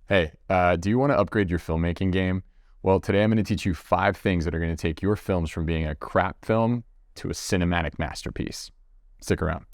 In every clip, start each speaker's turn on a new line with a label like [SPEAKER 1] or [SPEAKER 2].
[SPEAKER 1] Hey, do you want to upgrade your filmmaking game? Well, today I'm going to teach you 5 things that are going to take your films from being a crap film to a cinematic masterpiece. Stick around.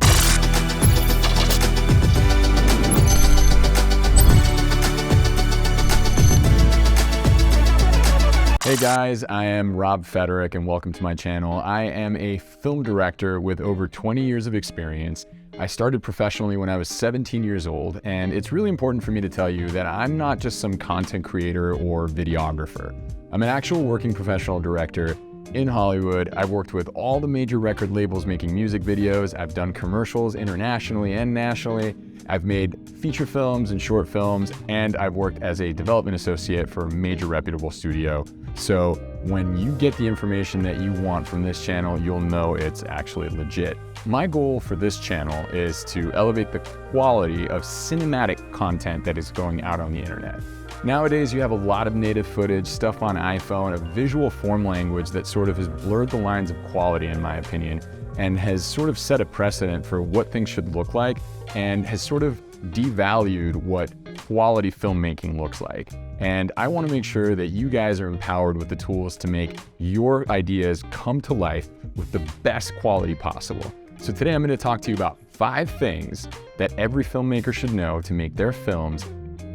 [SPEAKER 1] Hey guys, I am Rob Federick and welcome to my channel. I am a film director with over 20 years of experience. I started professionally when I was 17 years old, and it's really important for me to tell you that I'm not just some content creator or videographer. I'm an actual working professional director in Hollywood. I've worked with all the major record labels making music videos. I've done commercials internationally and nationally. I've made feature films and short films, and I've worked as a development associate for a major reputable studio. So when you get the information that you want from this channel, you'll know it's actually legit. My goal for this channel is to elevate the quality of cinematic content that is going out on the internet. Nowadays, you have a lot of native footage, stuff on iPhone, a visual form language that sort of has blurred the lines of quality, in my opinion, and has sort of set a precedent for what things should look like, and has sort of devalued what quality filmmaking looks like. And I want to make sure that you guys are empowered with the tools to make your ideas come to life with the best quality possible. So today I'm going to talk to you about 5 things that every filmmaker should know to make their films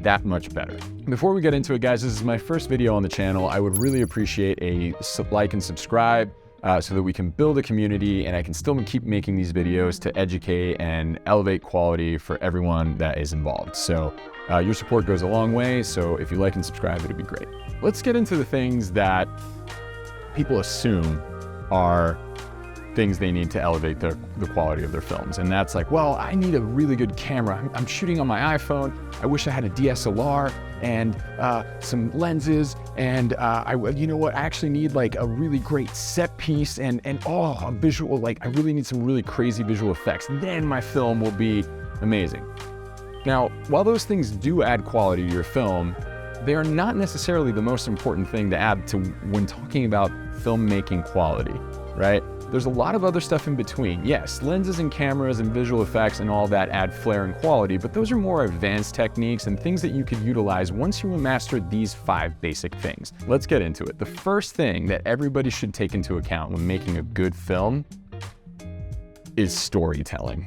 [SPEAKER 1] that much better. Before we get into it, guys, this is my first video on the channel. I would really appreciate a like and subscribe so that we can build a community and I can still keep making these videos to educate and elevate quality for everyone that is involved. So your support goes a long way, so if you like and subscribe, it'd be great. Let's get into the things that people assume are things they need to elevate the quality of their films. And that's like, well, I need a really good camera. I'm shooting on my iPhone. I wish I had a DSLR and some lenses. And you know what? I actually need like a really great set piece and a visual, like I really need some really crazy visual effects. Then my film will be amazing. Now, while those things do add quality to your film, they are not necessarily the most important thing to add to when talking about filmmaking quality, right? There's a lot of other stuff in between. Yes, lenses and cameras and visual effects and all that add flair and quality, but those are more advanced techniques and things that you could utilize once you master these 5 basic things. Let's get into it. The first thing that everybody should take into account when making a good film is storytelling.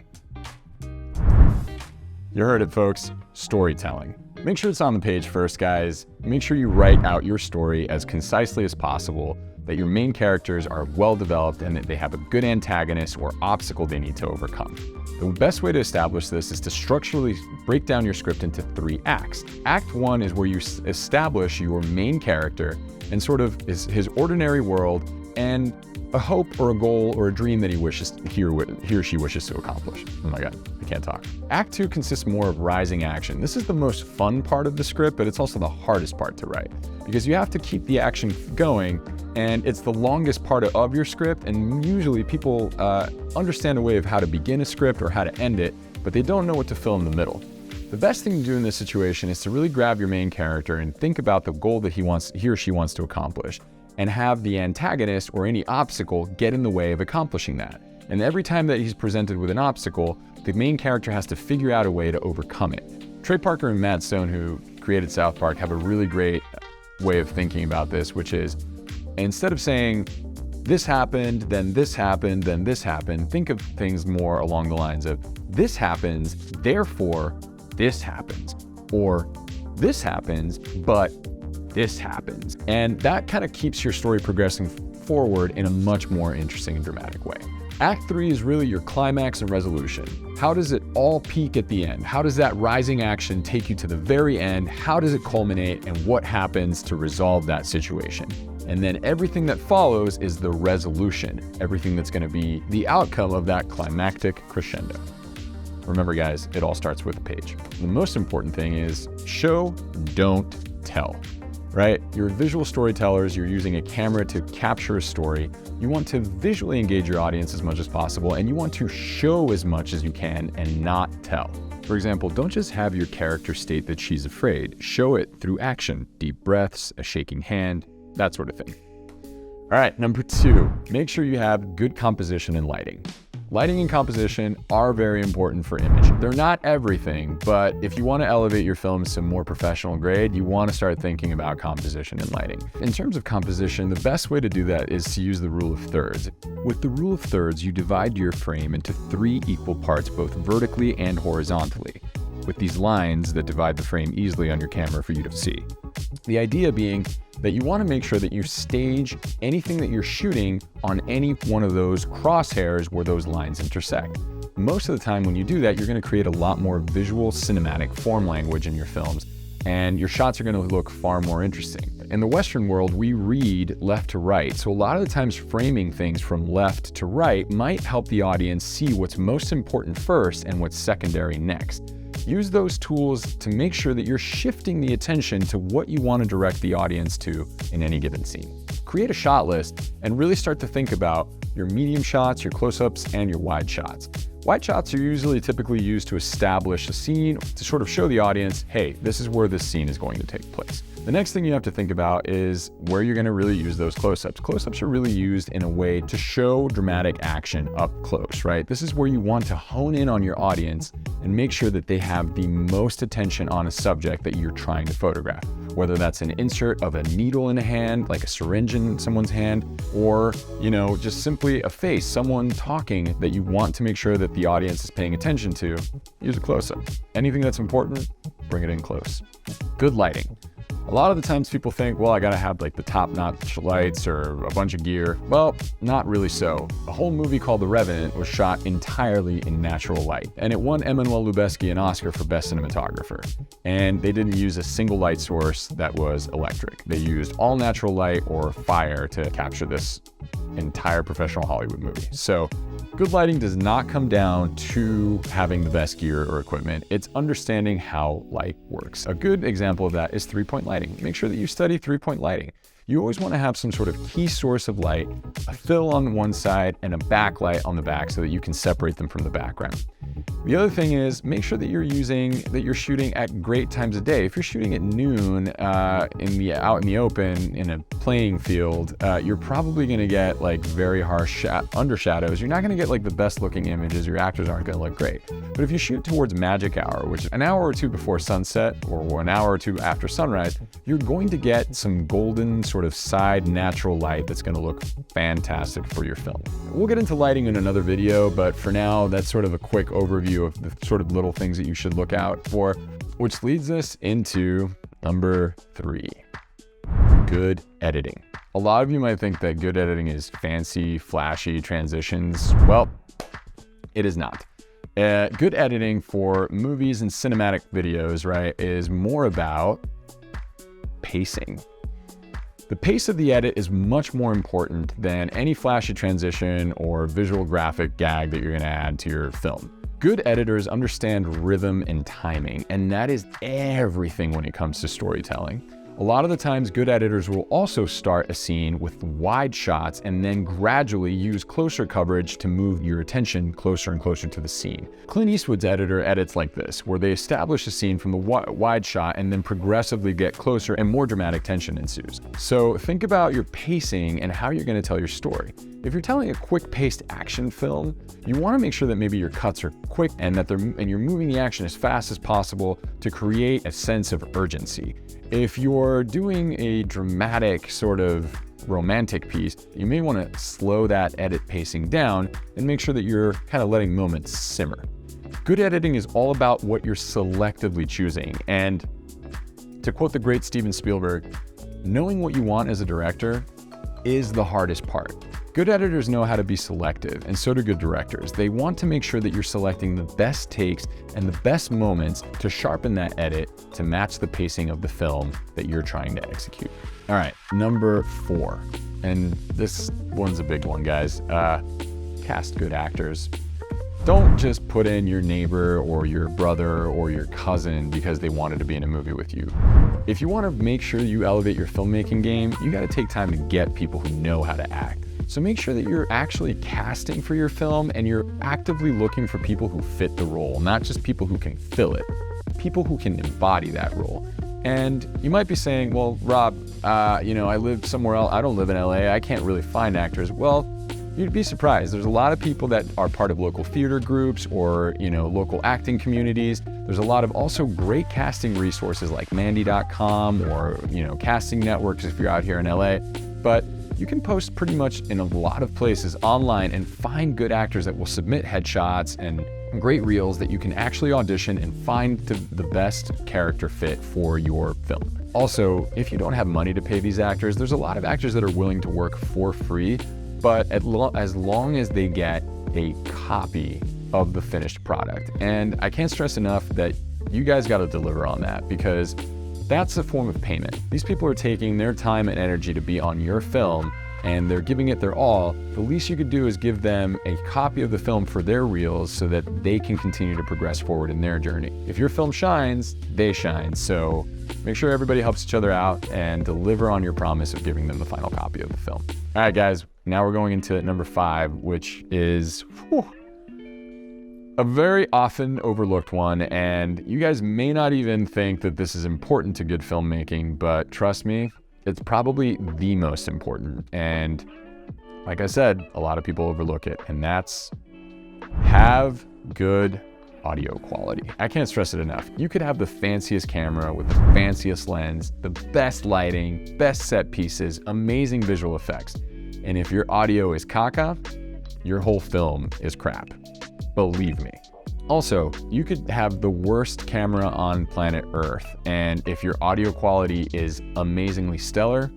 [SPEAKER 1] You heard it, folks, storytelling. Make sure it's on the page first, guys. Make sure you write out your story as concisely as possible, that your main characters are well developed and that they have a good antagonist or obstacle they need to overcome. The best way to establish this is to structurally break down your script into 3 acts. Act 1 is where you establish your main character and sort of his ordinary world and a hope or a goal or a dream that he or she wishes to accomplish. Oh my God, I can't talk. Act 2 consists more of rising action. This is the most fun part of the script, but it's also the hardest part to write because you have to keep the action going, and it's the longest part of your script, and usually people understand a way of how to begin a script or how to end it, but they don't know what to fill in the middle. The best thing to do in this situation is to really grab your main character and think about the goal that he or she wants to accomplish, and have the antagonist or any obstacle get in the way of accomplishing that. And every time that he's presented with an obstacle, the main character has to figure out a way to overcome it. Trey Parker and Matt Stone, who created South Park, have a really great way of thinking about this, which is instead of saying, this happened, then this happened, then this happened, think of things more along the lines of, this happens, therefore this happens, or this happens, but this happens. And that kind of keeps your story progressing forward in a much more interesting and dramatic way. Act 3 is really your climax and resolution. How does it all peak at the end? How does that rising action take you to the very end? How does it culminate, and what happens to resolve that situation? And then everything that follows is the resolution, everything that's going to be the outcome of that climactic crescendo. Remember, guys, it all starts with a page. The most important thing is show, don't tell. Right? You're visual storytellers, you're using a camera to capture a story. You want to visually engage your audience as much as possible, and you want to show as much as you can and not tell. For example, don't just have your character state that she's afraid. Show it through action, deep breaths, a shaking hand, that sort of thing. All right, number 2, make sure you have good composition and lighting. Lighting and composition are very important for image. They're not everything, but if you want to elevate your films to more professional grade, you want to start thinking about composition and lighting. In terms of composition, the best way to do that is to use the rule of thirds. With the rule of thirds, you divide your frame into 3 equal parts, both vertically and horizontally, with these lines that divide the frame easily on your camera for you to see. The idea being that you want to make sure that you stage anything that you're shooting on any one of those crosshairs where those lines intersect. Most of the time when you do that, you're going to create a lot more visual cinematic form language in your films, and your shots are going to look far more interesting. In the Western world, we read left to right, so a lot of the times framing things from left to right might help the audience see what's most important first and what's secondary next. Use those tools to make sure that you're shifting the attention to what you want to direct the audience to in any given scene. Create a shot list and really start to think about your medium shots, your close-ups, and your wide shots. Wide shots are usually typically used to establish a scene, to sort of show the audience, hey, this is where this scene is going to take place. The next thing you have to think about is where you're going to really use those close-ups. Close-ups are really used in a way to show dramatic action up close, right? This is where you want to hone in on your audience and make sure that they have the most attention on a subject that you're trying to photograph. Whether that's an insert of a needle in a hand, like a syringe in someone's hand, or, just simply a face, someone talking that you want to make sure that the audience is paying attention to, use a close-up. Anything that's important, bring it in close. Good lighting. A lot of the times people think, well, I gotta have like the top-notch lights or a bunch of gear. Well, not really so. A whole movie called The Revenant was shot entirely in natural light, and it won Emmanuel Lubezki an Oscar for Best Cinematographer. And they didn't use a single light source that was electric. They used all natural light or fire to capture this entire professional Hollywood movie. So good lighting does not come down to having the best gear or equipment. It's understanding how light works. A good example of that is 3-point lighting. Make sure that you study 3-point lighting. You always want to have some sort of key source of light, a fill on one side and a backlight on the back so that you can separate them from the background. The other thing is make sure that you're shooting at great times of day. If you're shooting at noon out in the open in a playing field, you're probably going to get like very harsh undershadows. You're not going to get like the best looking images. Your actors aren't going to look great. But if you shoot towards magic hour, which is an hour or two before sunset or an hour or two after sunrise, you're going to get some golden sort of side natural light that's going to look fantastic for your film. We'll get into lighting in another video, but for now, that's sort of a quick overview of the sort of little things that you should look out for, which leads us into number 3, good editing. A lot of you might think that good editing is fancy, flashy transitions. Well, it is not. Good editing for movies and cinematic videos, right, is more about pacing. The pace of the edit is much more important than any flashy transition or visual graphic gag that you're going to add to your film. Good editors understand rhythm and timing, and that is everything when it comes to storytelling. A lot of the times, good editors will also start a scene with wide shots and then gradually use closer coverage to move your attention closer and closer to the scene. Clint Eastwood's editor edits like this, where they establish a scene from the wide shot and then progressively get closer and more dramatic tension ensues. So think about your pacing and how you're going to tell your story. If you're telling a quick-paced action film, you want to make sure that maybe your cuts are quick and that you're moving the action as fast as possible to create a sense of urgency. If you're doing a dramatic sort of romantic piece, you may want to slow that edit pacing down and make sure that you're kind of letting moments simmer. Good editing is all about what you're selectively choosing. And to quote the great Steven Spielberg, knowing what you want as a director is the hardest part. Good editors know how to be selective, and so do good directors. They want to make sure that you're selecting the best takes and the best moments to sharpen that edit to match the pacing of the film that you're trying to execute. All right, number 4. And this one's a big one, guys. Cast good actors. Don't just put in your neighbor or your brother or your cousin because they wanted to be in a movie with you. If you want to make sure you elevate your filmmaking game, you got to take time to get people who know how to act. So make sure that you're actually casting for your film and you're actively looking for people who fit the role, not just people who can fill it, people who can embody that role. And you might be saying, well, Rob, I live somewhere else. I don't live in LA. I can't really find actors. Well, you'd be surprised. There's a lot of people that are part of local theater groups or, local acting communities. There's a lot of also great casting resources like Mandy.com or, casting networks if you're out here in LA. But you can post pretty much in a lot of places online and find good actors that will submit headshots and great reels that you can actually audition and find the best character fit for your film. Also, if you don't have money to pay these actors, there's a lot of actors that are willing to work for free, but as long as they get a copy of the finished product. And I can't stress enough that you guys got to deliver on that, because that's a form of payment. These people are taking their time and energy to be on your film, and they're giving it their all. The least you could do is give them a copy of the film for their reels so that they can continue to progress forward in their journey. If your film shines, they shine. So make sure everybody helps each other out and deliver on your promise of giving them the final copy of the film. All right, guys, now we're going into number 5, which is a very often overlooked one. And you guys may not even think that this is important to good filmmaking, but trust me, it's probably the most important. And like I said, a lot of people overlook it, and that's have good audio quality. I can't stress it enough. You could have the fanciest camera with the fanciest lens, the best lighting, best set pieces, amazing visual effects. And if your audio is caca, your whole film is crap. Believe me. Also, you could have the worst camera on planet Earth, and if your audio quality is amazingly stellar,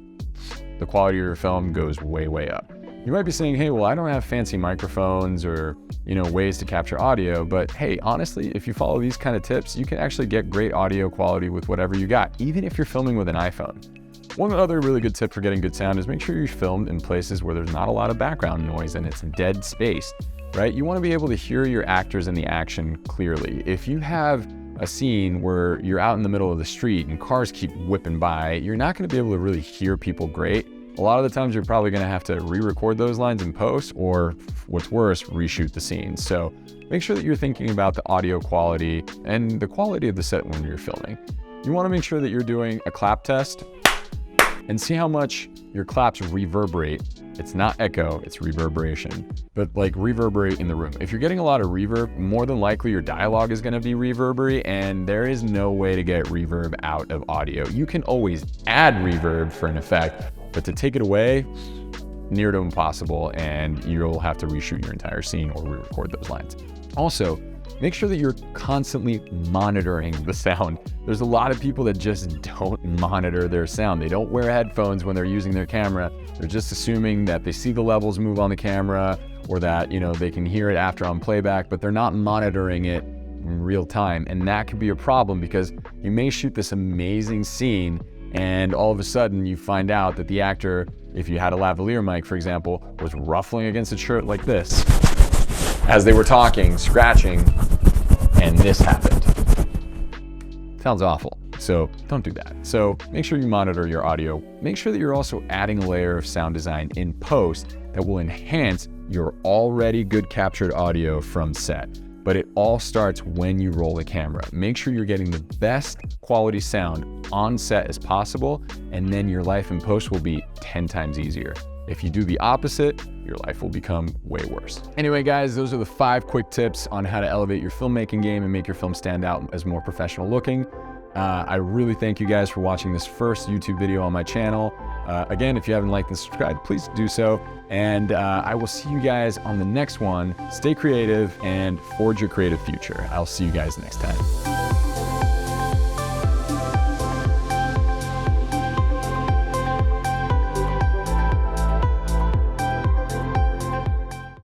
[SPEAKER 1] the quality of your film goes way, way up. You might be saying, hey, well, I don't have fancy microphones or, ways to capture audio, but hey, honestly, if you follow these kind of tips, you can actually get great audio quality with whatever you got, even if you're filming with an iPhone. One other really good tip for getting good sound is make sure you're filmed in places where there's not a lot of background noise and it's dead space. Right? You want to be able to hear your actors in the action clearly. If you have a scene where you're out in the middle of the street and cars keep whipping by, you're not going to be able to really hear people great. A lot of the times you're probably going to have to re-record those lines in post, or what's worse, reshoot the scene. So make sure that you're thinking about the audio quality and the quality of the set when you're filming. You want to make sure that you're doing a clap test and see how much your claps reverberate. It's not echo, it's reverberation, but like reverberate in the room. If you're getting a lot of reverb, more than likely your dialogue is going to be reverberate, and there is no way to get reverb out of audio. You can always add reverb for an effect, but to take it away, near to impossible, and you'll have to reshoot your entire scene or re-record those lines. Also, make sure that you're constantly monitoring the sound. There's a lot of people that just don't monitor their sound. They don't wear headphones when they're using their camera. They're just assuming that they see the levels move on the camera, or that, they can hear it after on playback, but they're not monitoring it in real time. And that could be a problem, because you may shoot this amazing scene and all of a sudden you find out that the actor, if you had a lavalier mic, for example, was ruffling against a shirt like this as they were talking, scratching, and this happened. Sounds awful. So don't do that. So make sure you monitor your audio. Make sure that you're also adding a layer of sound design in post that will enhance your already good captured audio from set. But it all starts when you roll the camera. Make sure you're getting the best quality sound on set as possible, and then your life in post will be 10 times easier. If you do the opposite, your life will become way worse. Anyway, guys, those are the 5 quick tips on how to elevate your filmmaking game and make your film stand out as more professional looking. I really thank you guys for watching this first YouTube video on my channel. Again, if you haven't liked and subscribed, please do so. And I will see you guys on the next one. Stay creative and forge your creative future. I'll see you guys next time.